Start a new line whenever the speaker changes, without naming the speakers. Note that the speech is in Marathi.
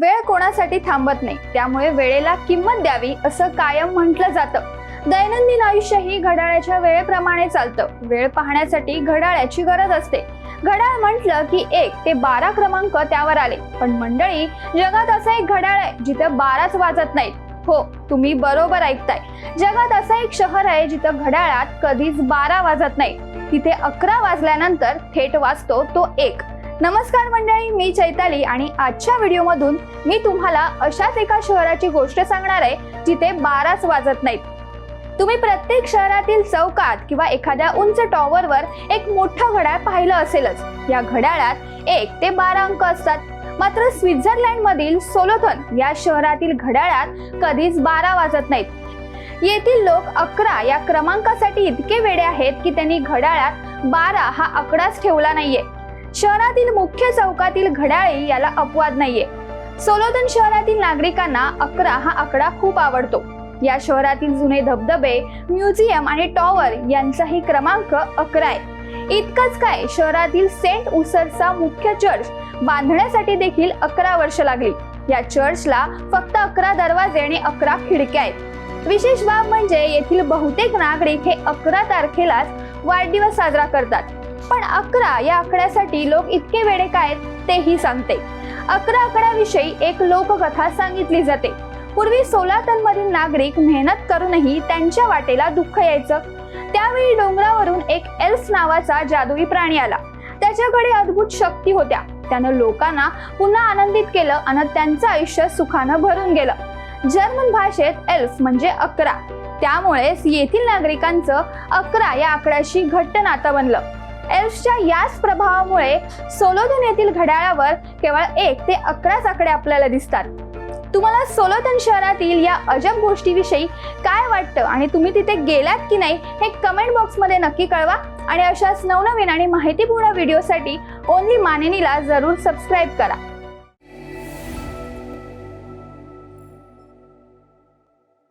वेळ कोणासाठी थांबत नाही, त्यामुळे वेळेला किंमत द्यावी असं कायम म्हटलं जातं. दैनंदिन आयुष्य ही घड्याळाच्या वेळेप्रमाणे चालतं. वेळ पाहण्यासाठी घड्याळाची गरज असते. घड्याळ म्हटलं की 1 ते 12 क्रमांक त्यावर आले. पण मंडळी, जगात असं एक घड्याळ आहे जिथे 12च वाजत नाहीत. हो, तुम्ही बरोबर ऐकताय. जगात असं एक शहर आहे जिथं घड्याळात कधीच 12 वाजत नाही. तिथे 11 वाजल्यानंतर थेट वाजतो तो 1. नमस्कार मंडळी, मी चैताली आणि आजच्या व्हिडिओमधून मी तुम्हाला अशाच एका शहराची गोष्ट सांगणार आहे जिथे 12च वाजत नाहीत. तुम्ही प्रत्येक शहरातील चौकात किंवा एखाद्या उंच टॉवरवर एक मोठं घड्याळ पाहिलं असेलच. या घड्याळात 1 ते 12 अंक असतात. मात्र स्वित्झर्लंड मधील सोलोथन या शहरातील घड्याळात कधीच 12 वाजत नाहीत. येथील लोक 11 या क्रमांकासाठी इतके वेडे आहेत की त्यांनी घड्याळात 12 हा आकडाच ठेवला नाहीये. शहरातील मुख्य चौकातील घड्याळी याला अपवाद नाहीये. सोलोथन शहरातील नागरिकांना 11 हा आकडा खूप आवडतो. या शहरातील जुने धबधबे, म्युझियम आणि टॉवर यांचाही क्रमांक 11 आहे. इतकंच काय, शहरातील सेंट उसरचा मुख्य चर्च बांधण्यासाठी देखील 11 वर्ष लागली. या चर्चला फक्त 11 दरवाजे आणि 11 खिडक्या आहेत. विशेष बाब म्हणजे येथील बहुतेक नागरिक हे 11 तारखेलाच वाढदिवस साजरा करतात. पण 11 या आकड्यासाठी लोक इतके वेडे काय तेही सांगते. 11 आकड्याविषयी एक लोककथा सांगितली जाते. पूर्वी सोलोथन मधील नागरिक मेहनत करूनही त्यांच्या वाटेला दुःख यायचं. त्यावेळी डोंगरावरून एक एल्फ नावाचा जादुई प्राणी आला. त्याच्याकडे अद्भुत शक्ती होत्या. त्यानं लोकांना पुन्हा आनंदित केलं आणि त्यांचं आयुष्य सुखानं भरून गेलं. जर्मन भाषेत एल्फ म्हणजे 11. त्यामुळेच येथील नागरिकांचं 11 या आकड्याशी घट्ट नातं बनलं. एल्फच्या याच प्रभावामुळे सोलोथन येथील घड्याळावर केवळ 1 ते 11 आकडे आपल्याला दिसतात. तुम्हाला सोलोथन शहरातील या अजब गोष्टीविषयी काय वाटतं आणि तुम्ही तिथे गेलात की नाही हे कमेंट बॉक्समध्ये नक्की कळवा. आणि अशाच नवनवीन आणि माहितीपूर्ण व्हिडिओसाठी ओनली मानिनीला जरूर सबस्क्राईब करा.